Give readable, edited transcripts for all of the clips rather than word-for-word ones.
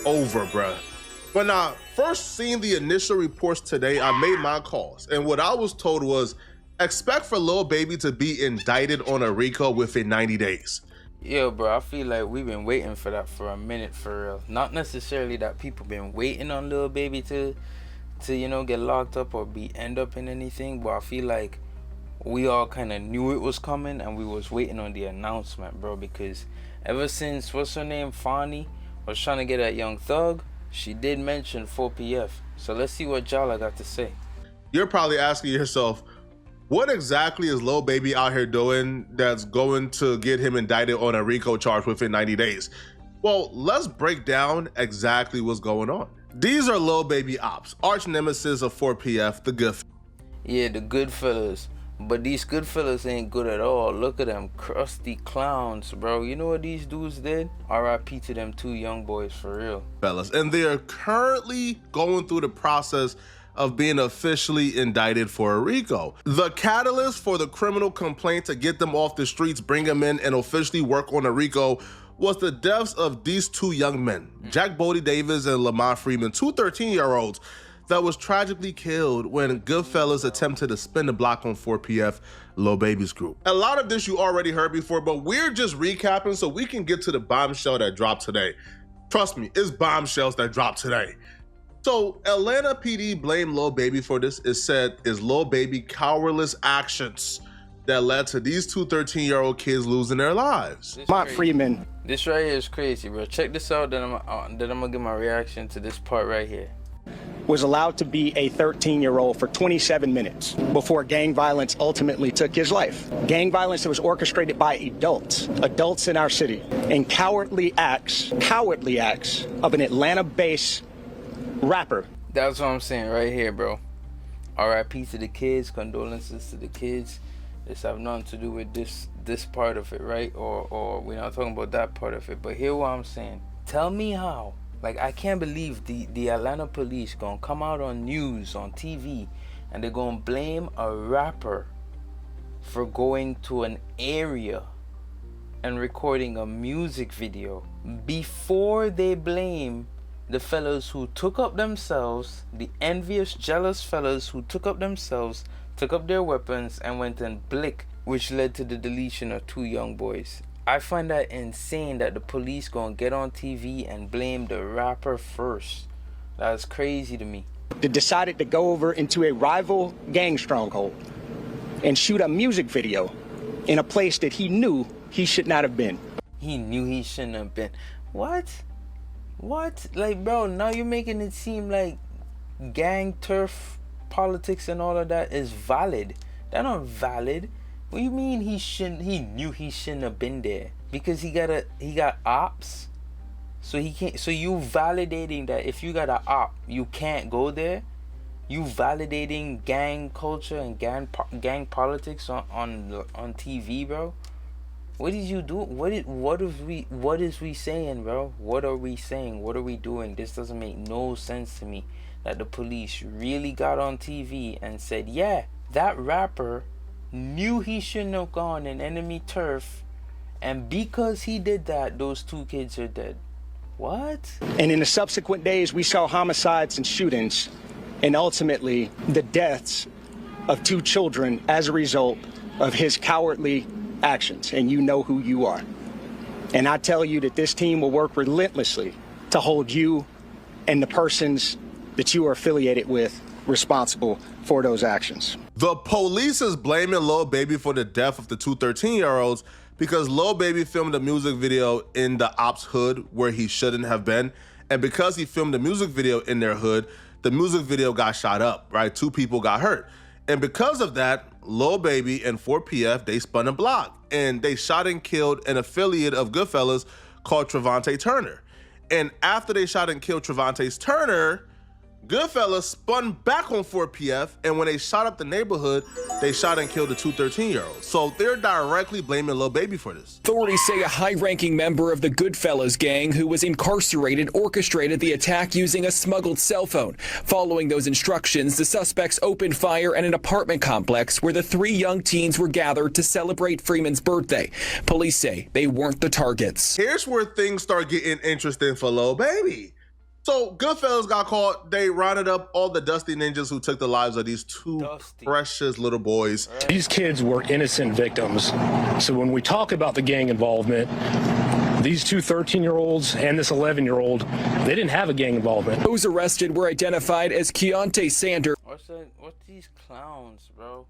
over, bruh. When I first seen the initial reports today, I made my calls. And what I was told was, expect for Lil Baby to be indicted on a RICO within 90 days. Yeah, bro, I feel like we've been waiting for that for a minute, for real. Not necessarily that people been waiting on Lil Baby to you know, get locked up or end up in anything, but I feel like we all kind of knew it was coming and we was waiting on the announcement, bro, because ever since, what's her name, Fonny, was trying to get at Young Thug, she did mention 4PF. So let's see what Jala got to say. You're probably asking yourself, what exactly is Lil Baby out here doing that's going to get him indicted on a RICO charge within 90 days? Well, let's break down exactly what's going on. These are Lil Baby ops, arch nemesis of 4PF, the Goodfellas. Yeah, the Goodfellas. But these Goodfellas ain't good at all. Look at them crusty clowns, bro. You know what these dudes did? RIP to them two young boys, for real. Fellas, and they are currently going through the process of being officially indicted for a RICO. The catalyst for the criminal complaint to get them off the streets, bring them in, and officially work on a RICO was the deaths of these two young men, Jack Bodie Davis and Lamont Freeman, two 13-year-olds that was tragically killed when Goodfellas attempted to spin the block on 4PF, Lil Baby's group. A lot of this you already heard before, but we're just recapping so we can get to the bombshell that dropped today. Trust me, it's bombshells that dropped today. So Atlanta PD blamed Lil Baby for this. It said is Lil Baby cowardless actions that led to these two 13-year-old kids losing their lives. Lamont Freeman. This right here is crazy, bro. Check this out, then I'm gonna give my reaction to this part right here. Was allowed to be a 13-year-old for 27 minutes before gang violence ultimately took his life. Gang violence that was orchestrated by adults in our city, and cowardly acts of an Atlanta-based rapper. That's what I'm saying right here, bro. RIP to the kids, condolences to the kids. This have nothing to do with this part of it, right? Or we're not talking about that part of it. But hear what I'm saying. Tell me how. Like, I can't believe the Atlanta police gonna come out on news, on TV, and they're gonna blame a rapper for going to an area and recording a music video before they blame the fellas who took up themselves, the envious, jealous fellas who took up themselves, took up their weapons and went and blick, which led to the deletion of two young boys. I find that insane that the police gonna get on TV and blame the rapper first. That's crazy to me. They decided to go over into a rival gang stronghold and shoot a music video in a place that he knew he should not have been. He knew he shouldn't have been. What? Like, bro, now you're making it seem like gang turf politics and all of that is valid. They're not valid. What do you mean he knew he shouldn't have been there? Because he got ops? So he can't, so you validating that if you got an op, you can't go there? You validating gang culture and gang politics on TV, bro? What did you do? What is we saying, bro? What are we saying? What are we doing? This doesn't make no sense to me. That the police really got on TV and said, yeah, that rapper knew he shouldn't have gone in enemy turf, and because he did that, those two kids are dead. What? And in the subsequent days, we saw homicides and shootings, and ultimately the deaths of two children as a result of his cowardly actions, and you know who you are. And I tell you that this team will work relentlessly to hold you and the persons that you are affiliated with responsible for those actions. The police is blaming Lil Baby for the death of the two 13-year-olds because Lil Baby filmed a music video in the ops hood where he shouldn't have been. And because he filmed a music video in their hood, the music video got shot up, right? Two people got hurt. And because of that, Lil Baby and 4PF, they spun a block and they shot and killed an affiliate of Goodfellas called Trevante Turner. And after they shot and killed Trevante Turner, Goodfellas spun back on 4PF, and when they shot up the neighborhood, they shot and killed the two 13-year-olds. So they're directly blaming Lil Baby for this. Authorities say a high-ranking member of the Goodfellas gang who was incarcerated orchestrated the attack using a smuggled cell phone. Following those instructions, the suspects opened fire at an apartment complex where the three young teens were gathered to celebrate Freeman's birthday. Police say they weren't the targets. Here's where things start getting interesting for Lil Baby. So Goodfellas got caught. They rounded up all the Dusty Ninjas who took the lives of these two precious little boys. These kids were innocent victims. So when we talk about the gang involvement, these two 13-year-olds and this 11-year-old, they didn't have a gang involvement. Those arrested were identified as Keontae Sanders. What's these clowns, bro?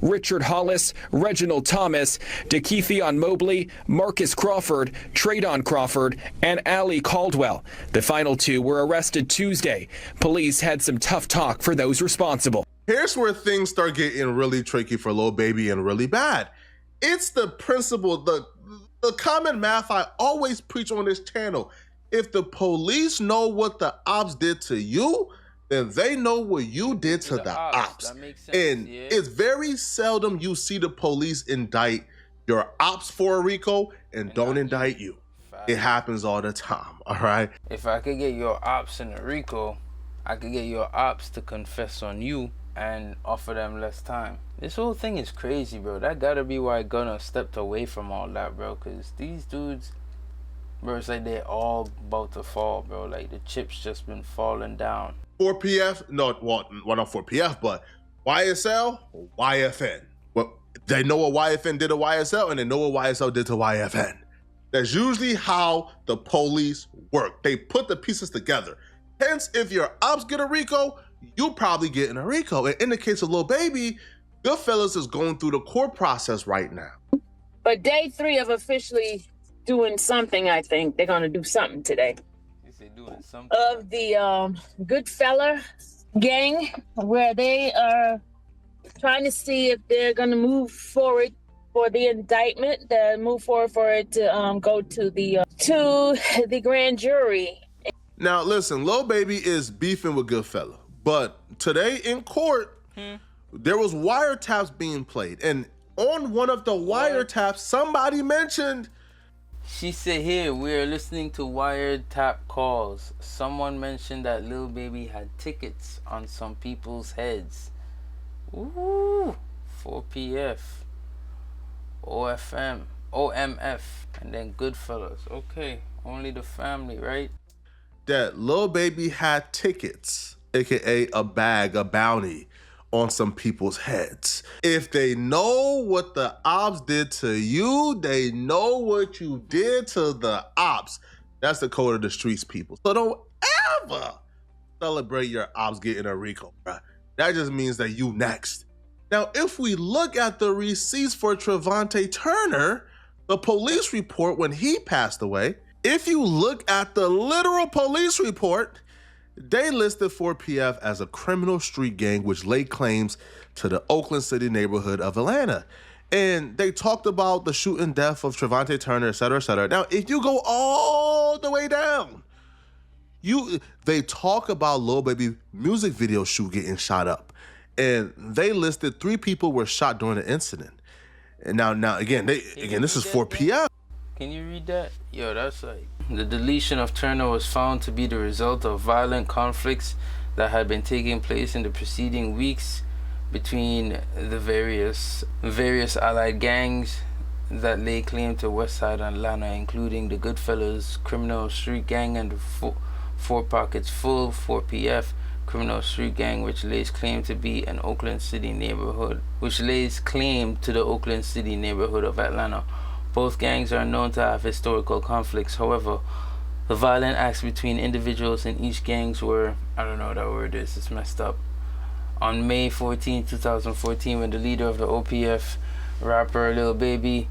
Richard Hollis, Reginald Thomas, DeKeithion Mobley, Marcus Crawford, Tradon Crawford, and Ali Caldwell. The final two were arrested Tuesday. Police had some tough talk for those responsible. Here's where things start getting really tricky for Lil Baby and really bad. It's the principle, the common math I always preach on this channel. If the police know what the ops did to you, then they know what you did to the ops. That makes sense, And yeah. it's very seldom you see the police indict your ops for a RICO and don't indict you. It happens all the time, all right? If I could get your ops in a RICO, I could get your ops to confess on you and offer them less time. This whole thing is crazy, bro. That gotta be why Gunna stepped away from all that, bro. Because these dudes, bro, it's like they're all about to fall, bro. Like the chips just been falling down. 4PF, no, well, not 4PF, but YSL, YFN. Well, they know what YFN did to YSL, and they know what YSL did to YFN. That's usually how the police work. They put the pieces together. Hence, if your ops get a RICO, you probably get in a RICO. And in the case of Lil Baby, Goodfellas is going through the court process right now. But day 3 of officially doing something, I think. They're going to do something today. Doing something of the Goodfella gang, where they are trying to see if they're going to move forward for the indictment, move forward for it to go to the grand jury. Now, listen, Lil Baby is beefing with Goodfella, but today in court, there was wiretaps being played, and on one of the wiretaps, somebody mentioned. She said, here, we're listening to wiretap calls. Someone mentioned that Lil Baby had tickets on some people's heads. Ooh, 4PF, OFM, OMF, and then Goodfellas. Okay, only the family, right? That Lil Baby had tickets, aka a bag, a bounty, on some people's heads. If they know what the ops did to you, they know what you did to the ops. That's the code of the streets, people. So don't ever celebrate your ops getting a RICO, bruh. That just means that you next. Now, if we look at the receipts for Trevante Turner, the police report when he passed away, if you look at the literal police report, they listed 4PF as a criminal street gang which laid claims to the Oakland City neighborhood of Atlanta. And they talked about the shooting death of Trevante Turner, et cetera, et cetera. Now, if you go all the way down, they talk about Lil Baby music video shoot getting shot up. And they listed 3 people were shot during the incident. And now again, this is 4PF. Can you read that? Yo, that's like... The deletion of Turner was found to be the result of violent conflicts that had been taking place in the preceding weeks between the various allied gangs that lay claim to Westside Atlanta, including the Goodfellas Criminal Street Gang and the Four Pockets Full 4PF Criminal Street Gang, which lays claim to be an Oakland City neighborhood, which lays claim to the Oakland City neighborhood of Atlanta. Both gangs are known to have historical conflicts. However, the violent acts between individuals in each gangs were, I don't know what that word is, it's messed up. On May 14, 2014, when the leader of the OPF, rapper Lil Baby,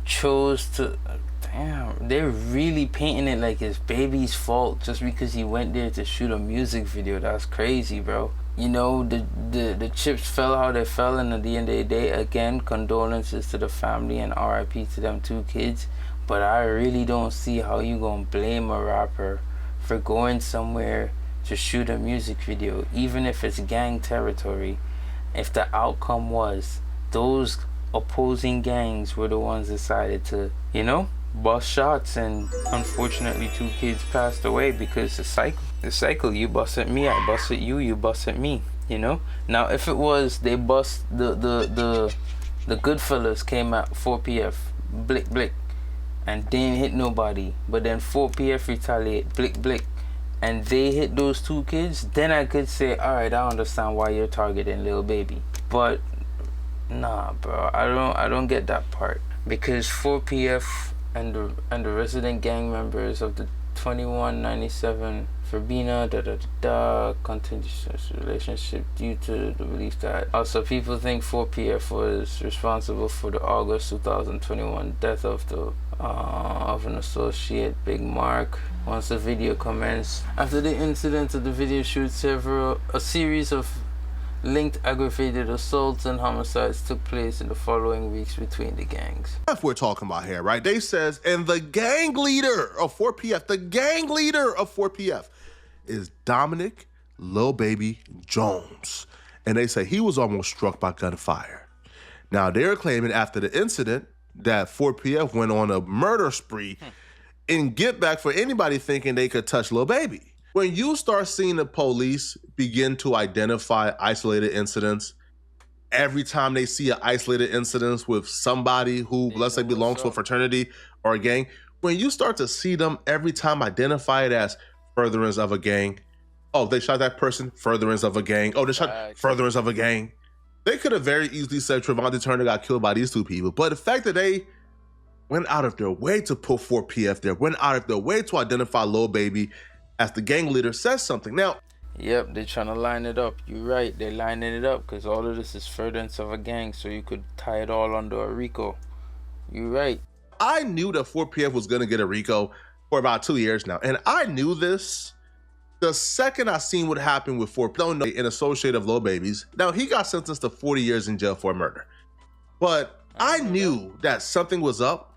chose to... Damn, they're really painting it like it's Baby's fault just because he went there to shoot a music video. That's crazy, bro. You know, the chips fell how they fell, and at the end of the day, again, condolences to the family and RIP to them 2 kids. But I really don't see how you gonna blame a rapper for going somewhere to shoot a music video, even if it's gang territory, if the outcome was those opposing gangs were the ones decided to, you know, bust shots, and unfortunately 2 kids passed away because the cycle, you bust at me, I bust at you, you bust at me, you know. Now if it was they bust the Goodfellas came at 4PF, blick and didn't hit nobody, but then 4PF retaliate, blick, and they hit those 2 kids, then I could say, all right, I understand why you're targeting Lil Baby. But nah, bro, I don't get that part, because 4PF and the resident gang members of the 2197 Verbena continuous relationship due to the belief that also people think 4PF was responsible for the August 2021 death of an associate, Big Mark. Once the video commenced, after the incident of the video shoot, a series of linked aggravated assaults and homicides took place in the following weeks between the gangs. That's what we're talking about here, right? They says, and the gang leader of 4PF, the gang leader of 4PF is Dominic Lil Baby Jones. And they say he was almost struck by gunfire. Now they're claiming after the incident that 4PF went on a murder spree and get back for anybody thinking they could touch Lil Baby. When you start seeing the police begin to identify isolated incidents, every time they see an isolated incident with somebody who, let's say, belongs to a fraternity or a gang, when you start to see them every time identify it as furtherance of a gang, oh, they shot that person, furtherance of a gang, oh, they shot furtherance of a gang. They could have very easily said Trevante Turner got killed by these 2 people, but the fact that they went out of their way to put 4PF there, went out of their way to identify Lil Baby as the gang leader says something. Now, yep, they're trying to line it up. You're right, they're lining it up because all of this is furtherance of a gang, so you could tie it all under a RICO. You're right. I knew that 4PF was going to get a RICO for about 2 years now, and I knew this the second I seen what happened with 4PF, an associate of Lil Baby's. Now, he got sentenced to 40 years in jail for murder, but I knew that something was up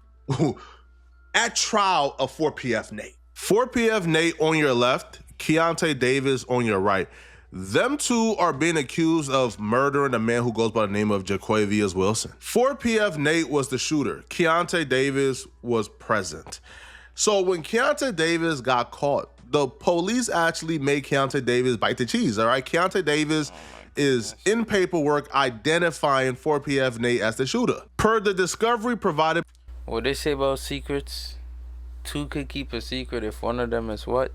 at trial of 4PF Nate. 4PF Nate on your left, Keontae Davis on your right. Them 2 are being accused of murdering a man who goes by the name of Jaquavius Wilson. 4PF Nate was the shooter. Keontae Davis was present. So when Keontae Davis got caught, the police actually made Keontae Davis bite the cheese, all right? Keontae Davis is in paperwork identifying 4PF Nate as the shooter. Per the discovery provided... What they say about secrets? 2 could keep a secret if one of them is what?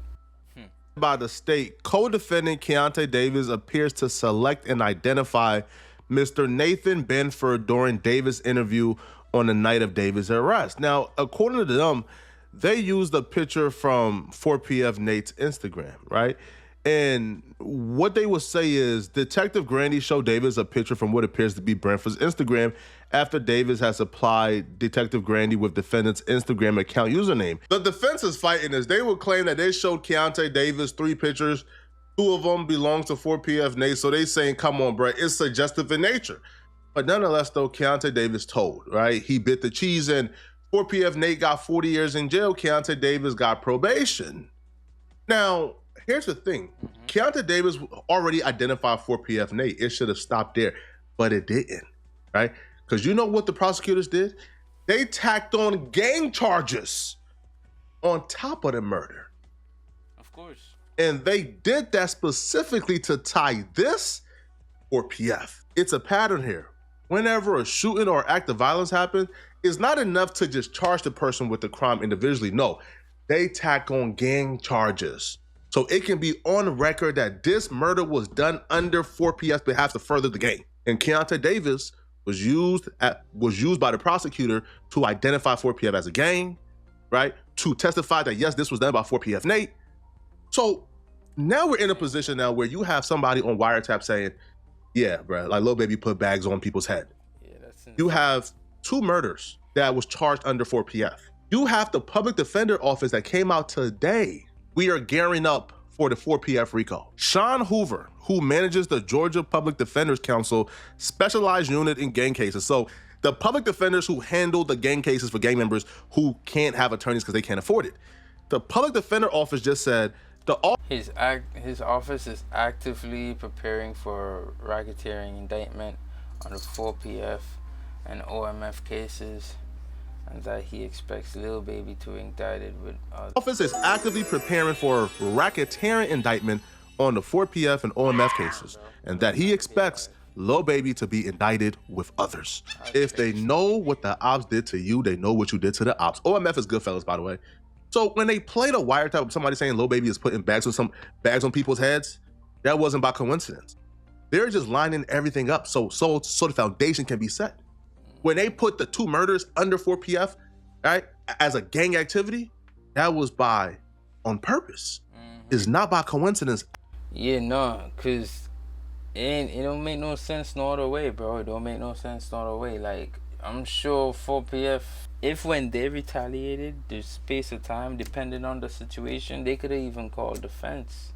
By the state, co-defendant Keontae Davis appears to select and identify Mr. Nathan Benford during Davis' interview on the night of Davis' arrest. Now, according to them, they used a picture from 4PF Nate's Instagram, right? And what they would say is Detective Grandy showed Davis a picture from what appears to be Benford's Instagram after Davis has supplied Detective Grandy with defendant's Instagram account username. The defense is fighting this. They would claim that they showed Keontae Davis 3 pictures. 2 of them belong to 4PF Nate. So they saying, come on, bro, it's suggestive in nature. But nonetheless, though, Keontae Davis told, right? He bit the cheese and 4PF Nate got 40 years in jail. Keontae Davis got probation. Now, here's the thing. Keontae Davis already identified 4PF Nate. It should have stopped there, but it didn't, right? Because you know what the prosecutors did? They tacked on gang charges on top of the murder. Of course. And they did that specifically to tie this 4PF. It's a pattern here. Whenever a shooting or act of violence happens, it's not enough to just charge the person with the crime individually. No, they tack on gang charges. So it can be on record that this murder was done under 4PF's behalf to further the gang. And Keontae Davis was used by the prosecutor to identify 4PF as a gang, right? To testify that, yes, this was done by 4PF Nate. So now we're in a position now where you have somebody on wiretap saying, yeah, bro, like Lil Baby put bags on people's head. Yeah, that's you have 2 murders that was charged under 4PF. You have the public defender office that came out today. We are gearing up for the 4PF RICO. Sean Hoover, who manages the Georgia Public Defenders Council specialized unit in gang cases. So the public defenders who handle the gang cases for gang members who can't have attorneys because they can't afford it. The public defender office just said his office is actively preparing for racketeering indictment on the 4PF and OMF cases, and that he expects Lil Baby to be indicted with office is actively preparing for racketeering indictment on the 4PF and OMF cases, and that he expects Lil Baby to be indicted with others. If they know what the ops did to you, they know what you did to the ops. OMF is Goodfellas, by the way. So when they played a wiretap of somebody saying Lil Baby is putting bags on people's heads, that wasn't by coincidence. They're just lining everything up so the foundation can be set. When they put the 2 murders under 4PF, right, as a gang activity, that was on purpose. It's not by coincidence. Yeah, no, cause it don't make no sense no other way, bro. It don't make no sense no other way. Like, I'm sure 4PF, if when they retaliated, the space of time, depending on the situation, they could have even called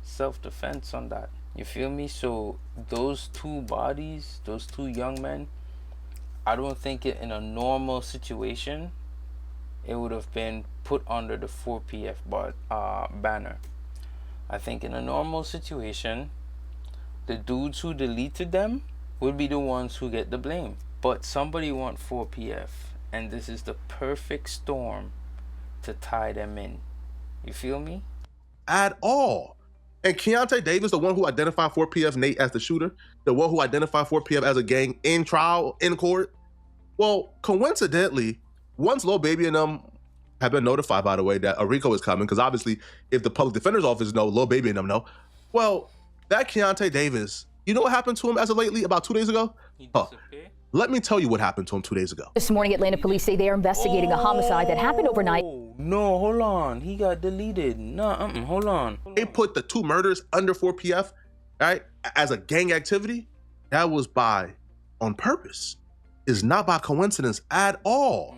self-defense on that. You feel me? So those 2 bodies, those 2 young men, I don't think in a normal situation, it would have been put under the 4PF banner. I think in a normal situation, the dudes who deleted them would be the ones who get the blame. But somebody want 4PF, and this is the perfect storm to tie them in. You feel me? At all. And Keontae Davis, the one who identified 4PF Nate as the shooter, the one who identified 4PF as a gang in trial, in court, well, coincidentally, once Lil Baby and them have been notified, by the way, that a RICO is coming, because obviously if the public defender's office know, Lil Baby and them know, well, that Keontae Davis, you know what happened to him as of lately, about 2 days ago? He disappeared? Let me tell you what happened to him 2 days ago. This morning, Atlanta police say they are investigating a homicide that happened overnight. No, hold on. He got deleted. No, hold on. They put the 2 murders under 4PF, right, as a gang activity. That was on purpose. It's not by coincidence at all.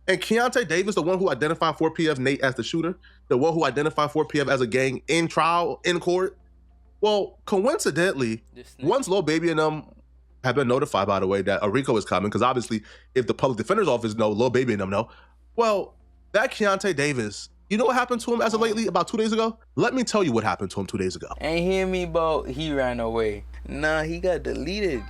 And Keontae Davis, the one who identified 4PF Nate as the shooter, the one who identified 4PF as a gang in trial, in court, well, coincidentally, once Lil Baby and them have been notified, by the way, that a RICO is coming, because obviously if the public defender's office know, Lil Baby and them know, well, that Keontae Davis, you know what happened to him as of lately, about 2 days ago? Let me tell you what happened to him 2 days ago. Ain't hear me about he ran away. Nah, he got deleted.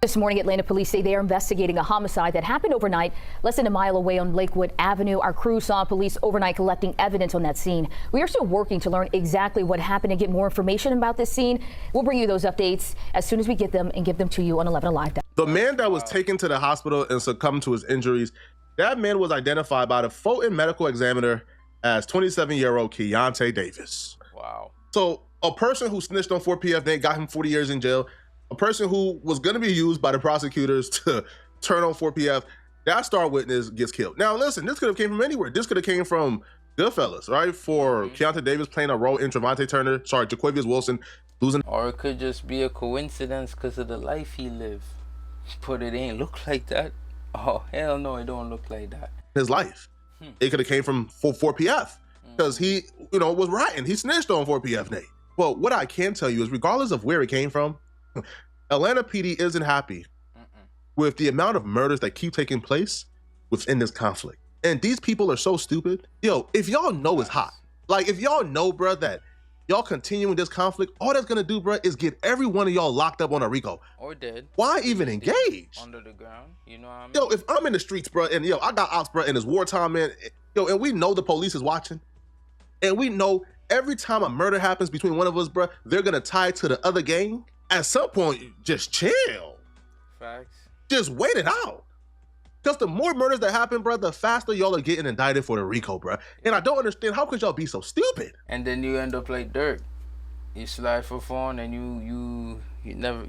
This morning, Atlanta police say they are investigating a homicide that happened overnight, less than a mile away on Lakewood Avenue. Our crew saw police overnight collecting evidence on that scene. We are still working to learn exactly what happened and get more information about this scene. We'll bring you those updates as soon as we get them and give them to you on 11 Alive. The man that was taken to the hospital and succumbed to his injuries, that man was identified by the Fulton medical examiner as 27-year-old Keontae Davis. Wow. So a person who snitched on 4PF, they got him 40 years in jail. A person who was going to be used by the prosecutors to turn on 4PF, that star witness gets killed. Now, listen, this could have came from anywhere. This could have came from Goodfellas, right? For Keontae Davis playing a role in Jaquavius Wilson losing. Or it could just be a coincidence because of the life he lived. But it ain't look like that. Oh, hell no, it don't look like that. His life. It could have came from 4PF because he, was rioting. He snitched on 4PF Nate. Well, what I can tell you is regardless of where it came from, Atlanta PD isn't happy with the amount of murders that keep taking place within this conflict. And these people are so stupid. Yo, if y'all know it's hot, like if y'all know, bruh, that y'all continuing this conflict, all that's gonna do, bruh, is get every one of y'all locked up on a RICO. Or dead. Why even engage? Under the ground, you know what I mean? Yo, if I'm in the streets, bruh, and I got ops, bruh, and it's wartime, man, and we know the police is watching, and we know every time a murder happens between one of us, bruh, they're gonna tie it to the other gang. At some point, just chill. Facts. Just wait it out. Because the more murders that happen, bro, the faster y'all are getting indicted for the RICO, bro. And I don't understand, how could y'all be so stupid? And then you end up like Dirk. You slide for fun and you never,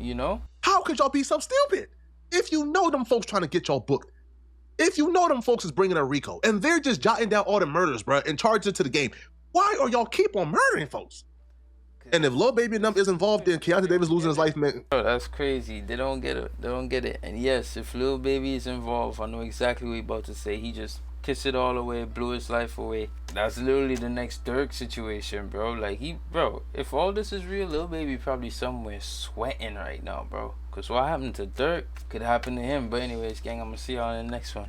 How could y'all be so stupid? If you know them folks trying to get y'all booked, if you know them folks is bringing a RICO, and they're just jotting down all the murders, bro, and charging it to the game, why are y'all keep on murdering folks? And if Lil Baby and them is involved, then Keontae Davis losing his life, man. Bro, that's crazy. They don't get it. They don't get it. And yes, if Lil Baby is involved, I know exactly what you're about to say. He just kissed it all away, blew his life away. That's literally the next Dirk situation, bro. Like, if all this is real, Lil Baby probably somewhere sweating right now, bro. Because what happened to Dirk could happen to him. But anyways, gang, I'm going to see y'all in the next one.